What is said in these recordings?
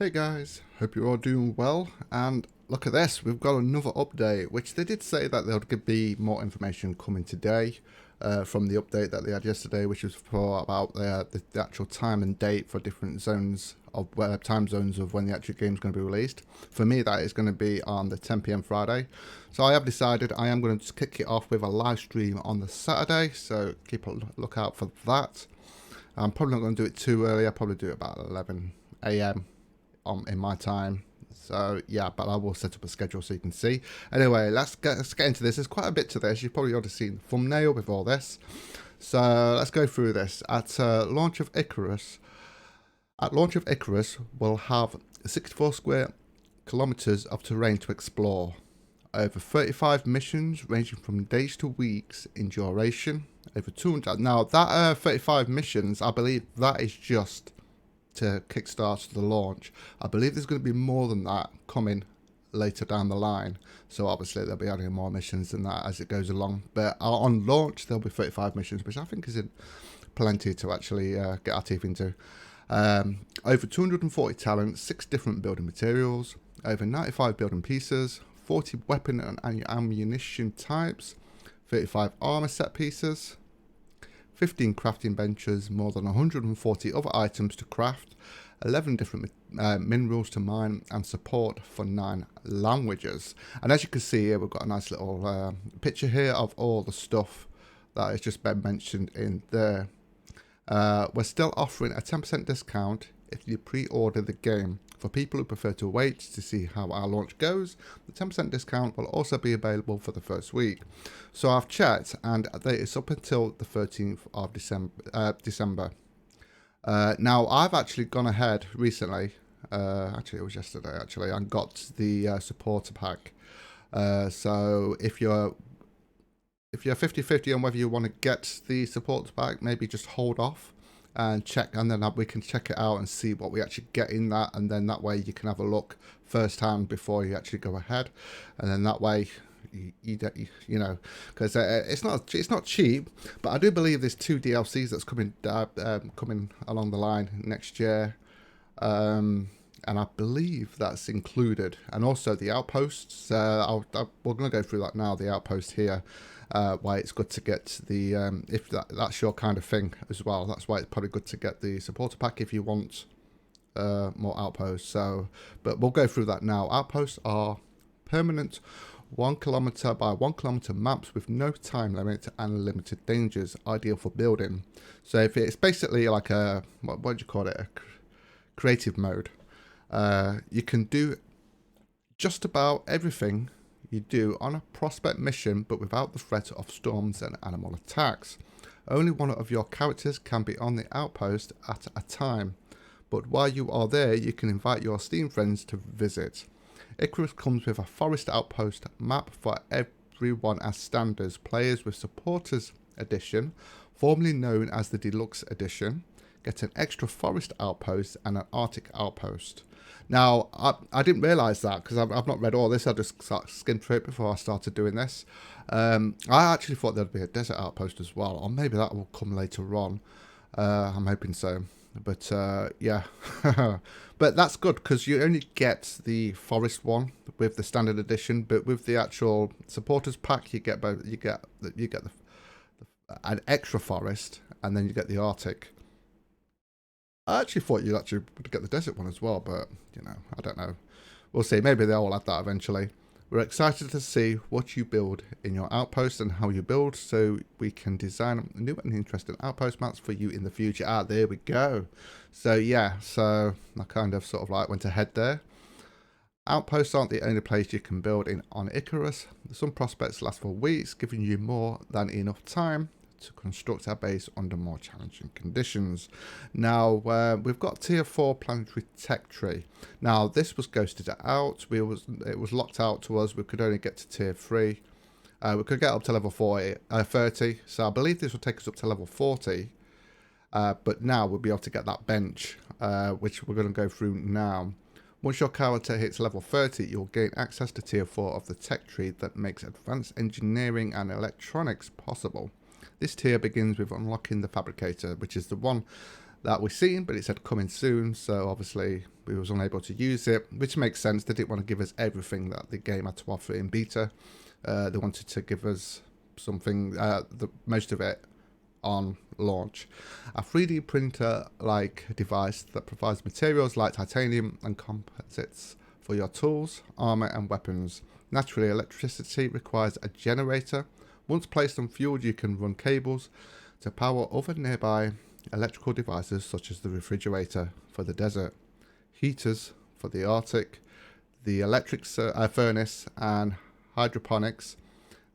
Hey guys, hope you're all doing well, and look at this, we've got another update, which they did say that there would be more information coming today from the update that they had yesterday, which was for about the actual time and date for different zones of time zones of when the actual game is going to be released. For me, that is going to be on the 10 PM Friday. So I have decided I am going to just kick it off with a live stream on the Saturday, so keep a lookout for that. I'm probably not going to do it too early. I'll probably do it about 11 AM in my time. So yeah, but I will set up a schedule so you can see. Anyway, let's get into this. There's quite a bit to this. You've probably already seen the thumbnail with all this. So let's go through this. At launch of Icarus, we'll have 64 square kilometers of terrain to explore. Over 35 missions ranging from days to weeks in duration. Over 200. Now that 35 missions, I believe that is just to kickstart the launch. I believe there's going to be more than that coming later down the line. So obviously they'll be adding more missions than that as it goes along. But on launch there'll be 35 missions, which I think is plenty to actually get our teeth into. Over 240 talents, 6 different building materials, over 95 building pieces, 40 weapon and ammunition types, 35 armor set pieces, 15 crafting benches, more than 140 other items to craft, 11 different minerals to mine, and support for 9 languages. And as you can see here, we've got a nice little picture here of all the stuff that has just been mentioned in there. We're still offering a 10% discount if you pre-order the game. For people who prefer to wait to see how our launch goes, the 10% discount will also be available for the first week. So I've checked, and it's up until the 13th of December. Now, I've actually gone ahead recently, actually it was yesterday actually, and got the supporter pack. So if you're 50-50 on whether you want to get the supporter pack, maybe just hold off and check, and then we can check it out and see what we actually get in that, and then that way you can have a look firsthand before you actually go ahead, and then that way you know, because it's not cheap, but I do believe there's 2 DLCs that's coming along the line next year, and I believe that's included, and also the outposts. We're going to go through that now. The outpost here. Why it's good to get the if that's your kind of thing as well. That's why it's probably good to get the supporter pack if you want more outposts. So, but we'll go through that now. Outposts are permanent 1 kilometer by 1 kilometer maps with no time limit and limited dangers, ideal for building. So if it's basically like a what do you call it, a creative mode, you can do just about everything you do on a prospect mission, but without the threat of storms and animal attacks. Only one of your characters can be on the outpost at a time, but while you are there you can invite your Steam friends to visit. Icarus comes with a forest outpost map for everyone as standards. Players with supporters edition, formerly known as the deluxe edition, get an extra forest outpost and an Arctic outpost. Now, I didn't realise that because I've not read all this. I just skimmed through it before I started doing this. I actually thought there'd be a desert outpost as well, or maybe that will come later on. I'm hoping so. But yeah, but that's good because you only get the forest one with the standard edition, but with the actual supporters pack, you get both. You get an extra forest, and then you get the Arctic. I actually thought you'd actually get the desert one as well, but, you know, I don't know. We'll see. Maybe they'll all add that eventually. We're excited to see what you build in your outpost and how you build, so we can design new and interesting outpost maps for you in the future. Ah, there we go. So, yeah, so I kind of sort of like went ahead there. Outposts aren't the only place you can build in on Icarus. Some prospects last for weeks, giving you more than enough time to construct our base under more challenging conditions. Now we've got tier 4 planetary tech tree. Now this was ghosted out. It was locked out to us. We could only get to tier 3. We could get up to level 30. So I believe this will take us up to level 40. But now we'll be able to get that bench, which we're going to go through now. Once your character hits level 30, you'll gain access to tier 4 of the tech tree that makes advanced engineering and electronics possible. This tier begins with unlocking the fabricator, which is the one that we've seen, but it said coming soon, so obviously we was unable to use it, which makes sense. They didn't want to give us everything that the game had to offer in beta. They wanted to give us something, the most of it on launch. A 3D printer like device that provides materials like titanium and composites for your tools, armor and weapons. Naturally, electricity requires a generator. Once placed and fueled, you can run cables to power other nearby electrical devices such as the refrigerator for the desert, heaters for the Arctic, the electric furnace and hydroponics.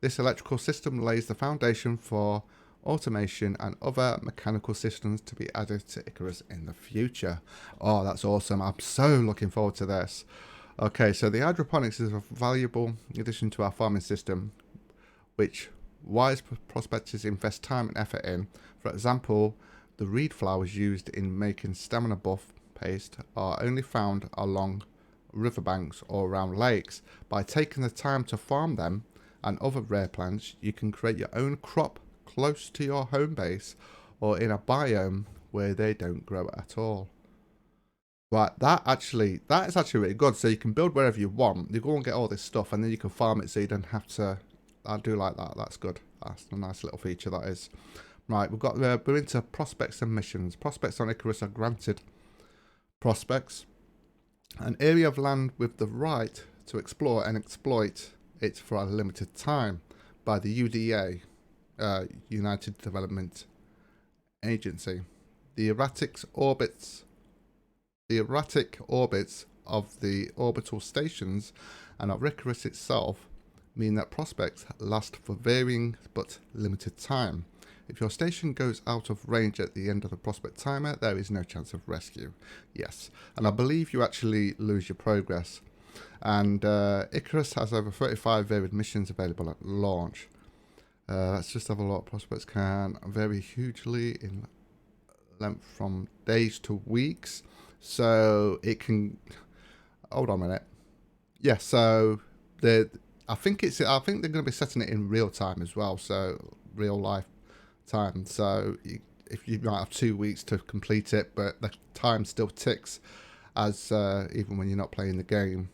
This electrical system lays the foundation for automation and other mechanical systems to be added to Icarus in the future. Oh, that's awesome. I'm so looking forward to this. Okay, so the hydroponics is a valuable addition to our farming system, which wise prospectors invest time and effort in. For example, the reed flowers used in making stamina buff paste are only found along riverbanks or around lakes. By taking the time to farm them and other rare plants, you can create your own crop close to your home base or in a biome where they don't grow at all. Right, that is actually really good. So you can build wherever you want. You go and get all this stuff, and then you can farm it so you don't have to. I do like that. That's good. That's a nice little feature, that is. Right, we're into prospects and missions. Prospects on Icarus are granted prospects, an area of land with the right to explore and exploit it for a limited time by the UDA, United Development Agency. The erratic orbits of the orbital stations and of Icarus itself mean that prospects last for varying but limited time. If your station goes out of range at the end of the prospect timer, there is no chance of rescue. Yes, and I believe you actually lose your progress. And Icarus has over 35 varied missions available at launch. Let's just have a look. Prospects can vary hugely in length from days to weeks. So it can. Hold on a minute. Yeah. So I think they're going to be setting it in real time as well. So real life time. So if you might have 2 weeks to complete it, but the time still ticks as even when you're not playing the game.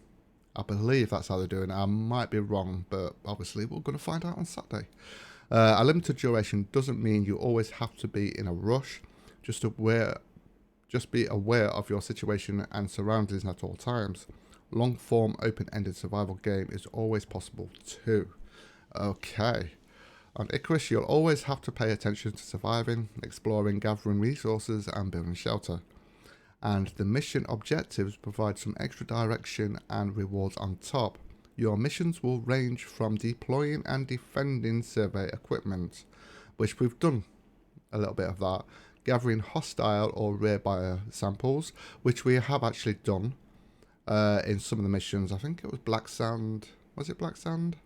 I believe that's how they're doing it. I might be wrong, but obviously we're going to find out on Saturday. A limited duration doesn't mean you always have to be in a rush. Just be aware of your situation and surroundings at all times. Long-form, open-ended survival game is always possible too. Okay. On Icarus, you'll always have to pay attention to surviving, exploring, gathering resources, and building shelter. And the mission objectives provide some extra direction and rewards on top. Your missions will range from deploying and defending survey equipment, which we've done a little bit of that, gathering hostile or rare bio samples, which we have actually done in some of the missions. I think it was Black Sand. Was it Black Sand?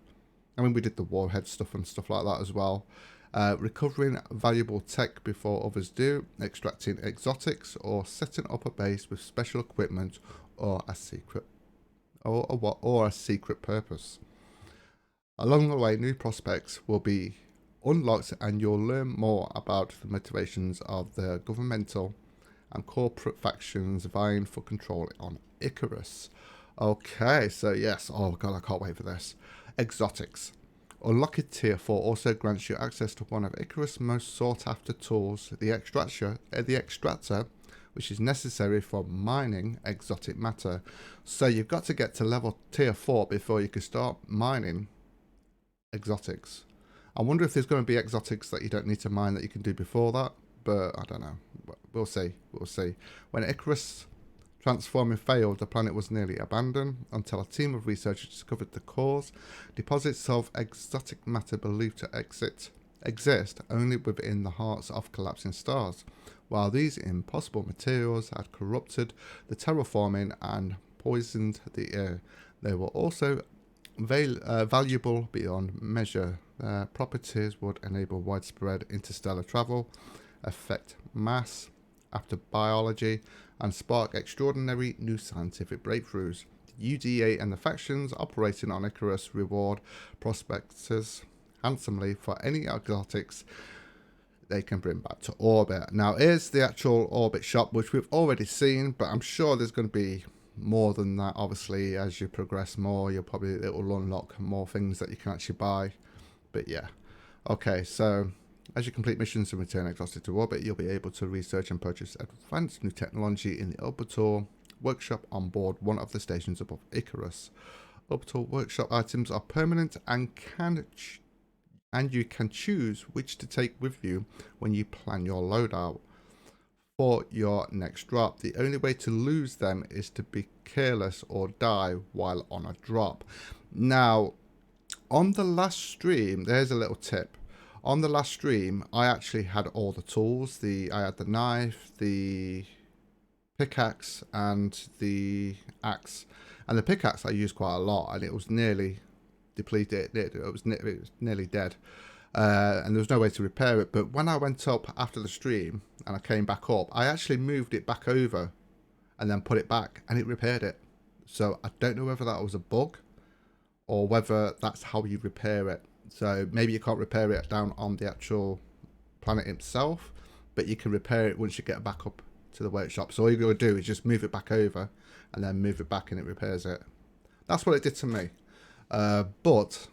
I mean, we did the warhead stuff and stuff like that as well. Recovering valuable tech before others do, extracting exotics, or setting up a base with special equipment or a secret purpose. Along the way, new prospects will be unlocked, and you'll learn more about the motivations of the governmental and corporate factions vying for control on Icarus. Okay, so yes, oh god, I can't wait for this. Exotics. Unlocking Tier 4 also grants you access to one of Icarus' most sought after tools, the extractor, which is necessary for mining exotic matter. So you've got to get to level Tier 4 before you can start mining exotics. I wonder if there's going to be exotics that you don't need to mine that you can do before that, but I don't know. We'll see. We'll see. When Icarus transforming failed, the planet was nearly abandoned until a team of researchers discovered the cause. Deposits of exotic matter believed to exist only within the hearts of collapsing stars. While these impossible materials had corrupted the terraforming and poisoned the air, they were also valuable beyond measure. Their properties would enable widespread interstellar travel, affect mass after biology, and spark extraordinary new scientific breakthroughs. The UDA and the factions operating on Icarus reward prospectors handsomely for any exotics they can bring back to orbit. Now here's the actual orbit shop, which we've already seen, but I'm sure there's going to be more than that. Obviously, as you progress more, it will unlock more things that you can actually buy. But yeah, okay, so as you complete missions and return exhausted to orbit, you'll be able to research and purchase advanced new technology in the orbital workshop on board one of the stations above Icarus. Orbital workshop items are permanent and you can choose which to take with you when you plan your loadout for your next drop. The only way to lose them is to be careless or die while on a drop. Now, on the last stream, there's a little tip. On the last stream, I actually had all the tools. I had the knife, the pickaxe, and the axe. And the pickaxe I used quite a lot, and it was nearly depleted. It was nearly dead, and there was no way to repair it. But when I went up after the stream and I came back up, I actually moved it back over and then put it back, and it repaired it. So I don't know whether that was a bug or whether that's how you repair it. So maybe you can't repair it down on the actual planet itself, but you can repair it once you get back up to the workshop. So all you're going to do is just move it back over and then move it back and it repairs it. That's what it did to me. But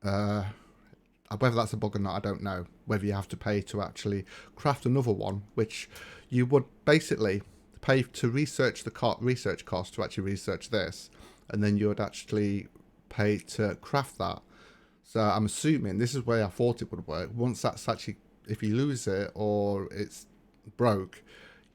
whether that's a bug or not, I don't know. Whether you have to pay to actually craft another one, which you would basically pay to research the research cost to actually research this, and then you would actually pay to craft that. So I'm assuming this is where I thought it would work. Once that's actually, if you lose it or it's broke,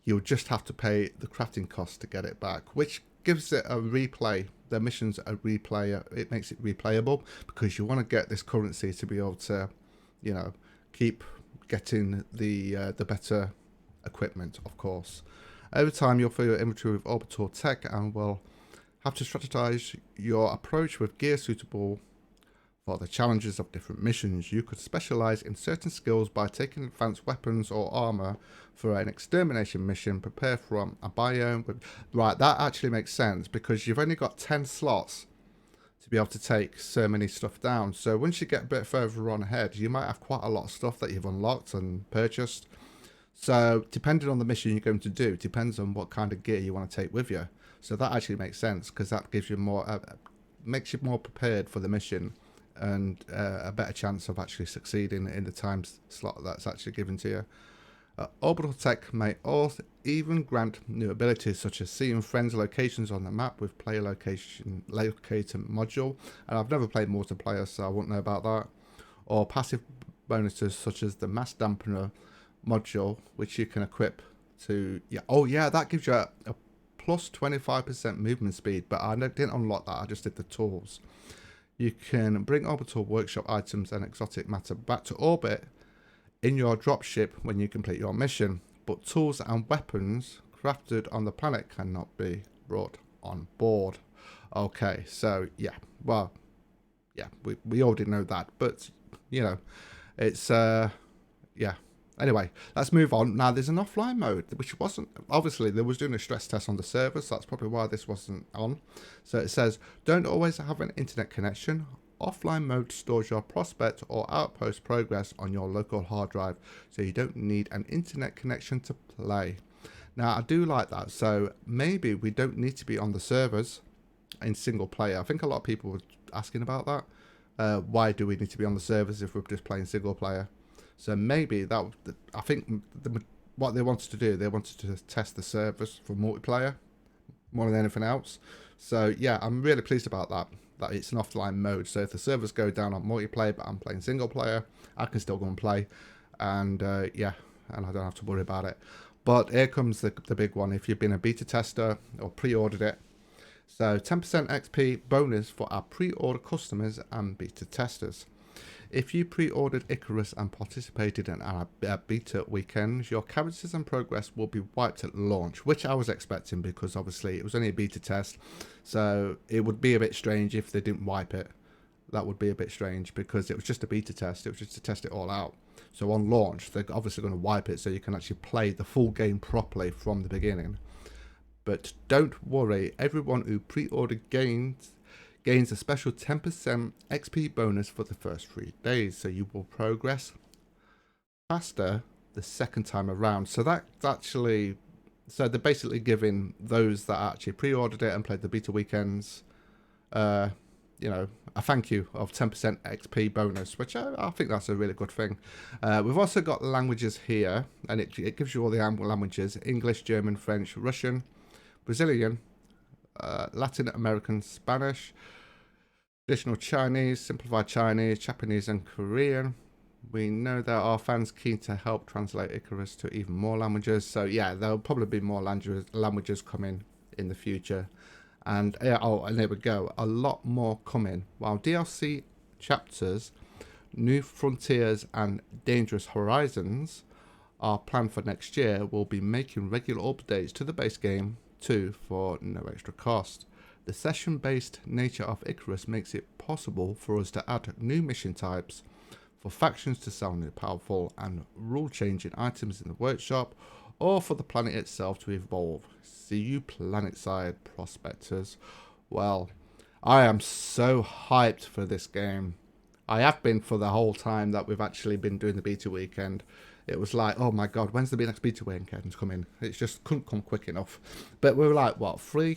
you'll just have to pay the crafting cost to get it back, which gives it a replay. The missions are replay. It makes it replayable because you want to get this currency to be able to, you know, keep getting the better equipment, of course. Over time, you'll fill your inventory with orbital tech and will have to strategize your approach with gear suitable for the challenges of different missions. You could specialize in certain skills by taking advanced weapons or armor for an extermination mission. Prepare from a biome. Right, that actually makes sense because you've only got 10 slots to be able to take so many stuff down. So once you get a bit further on ahead, you might have quite a lot of stuff that you've unlocked and purchased. So depending on the mission you're going to do, depends on what kind of gear you want to take with you. So that actually makes sense because that gives you more, makes you more prepared for the mission and a better chance of actually succeeding in the time slot that's actually given to you. Orbital tech may also even grant new abilities such as seeing friends' locations on the map with player location locator module. And I've never played multiplayer, so I won't know about that. Or passive bonuses such as the mass dampener module, which you can equip to. Yeah, oh yeah, that gives you a plus 25% movement speed, but I didn't unlock that. I just did the tools. You can bring orbital workshop items and exotic matter back to orbit in your dropship when you complete your mission, but tools and weapons crafted on the planet cannot be brought on board. Okay, so yeah, well, yeah, we already know that, but you know, it's yeah. Anyway, let's move on. Now, there's an offline mode, which wasn't, obviously, they was doing a stress test on the server, so that's probably why this wasn't on. So it says, don't always have an internet connection. Offline mode stores your prospect or outpost progress on your local hard drive, so you don't need an internet connection to play. Now, I do like that, so maybe we don't need to be on the servers in single player. I think a lot of people were asking about that. Why do we need to be on the servers if we're just playing single player? So maybe that, I think what they wanted to do, they wanted to test the servers for multiplayer more than anything else. So yeah, I'm really pleased about that it's an offline mode. So if the servers go down on multiplayer, but I'm playing single player, I can still go and play. And yeah, and I don't have to worry about it. But here comes the big one. If you've been a beta tester or pre-ordered it, so 10% XP bonus for our pre-order customers and beta testers. If you pre-ordered Icarus and participated in our beta weekends, your characters and progress will be wiped at launch, which I was expecting because obviously it was only a beta test, so it would be a bit strange if they didn't wipe it. That would be a bit strange because it was just a beta test. It was just to test it all out. So on launch, they're obviously going to wipe it so you can actually play the full game properly from the beginning. But don't worry, everyone who pre-ordered gains a special 10% XP bonus for the first 3 days, so you will progress faster the second time around. So that's actually, so they're basically giving those that actually pre-ordered it and played the beta weekends, you know, a thank you of 10% XP bonus, which I think that's a really good thing. We've also got languages here, and it gives you all the languages: English, German, French, Russian, Brazilian, Latin American, Spanish, traditional Chinese, simplified Chinese, Japanese, and Korean. We know there are fans keen to help translate Icarus to even more languages. So yeah, there'll probably be more languages coming in the future. And oh, and there we go, a lot more coming. While DLC chapters, New Frontiers, and Dangerous Horizons are planned for next year, we'll be making regular updates to the base game too for no extra cost. The session-based nature of Icarus makes it possible for us to add new mission types, for factions to sell new powerful and rule-changing items in the workshop, or for the planet itself to evolve. See you planet-side prospectors. Well, I am so hyped for this game. I have been for the whole time that we've actually been doing the beta weekend. It was like, oh my god, when's the next beta weekend coming? It just couldn't come quick enough. But we were like, what, 4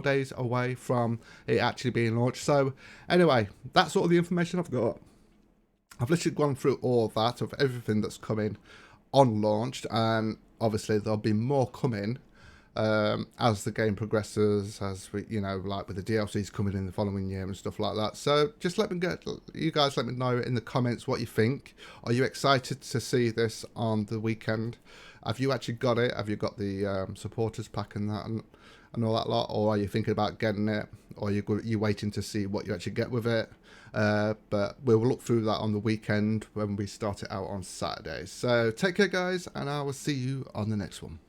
days away from it actually being launched. So anyway, that's all the information I've got. I've literally gone through all of that, of everything that's coming on launched, and obviously there'll be more coming as the game progresses, as we, you know, like with the DLCs coming in the following year and stuff like that. So just you guys let me know in the comments what you think. Are you excited to see this on the weekend? Have you actually got it? Have you got the supporters pack and that and all that lot, or are you thinking about getting it, or are you waiting to see what you actually get with it? But we'll look through that on the weekend when we start it out on Saturday. So take care guys, and I will see you on the next one.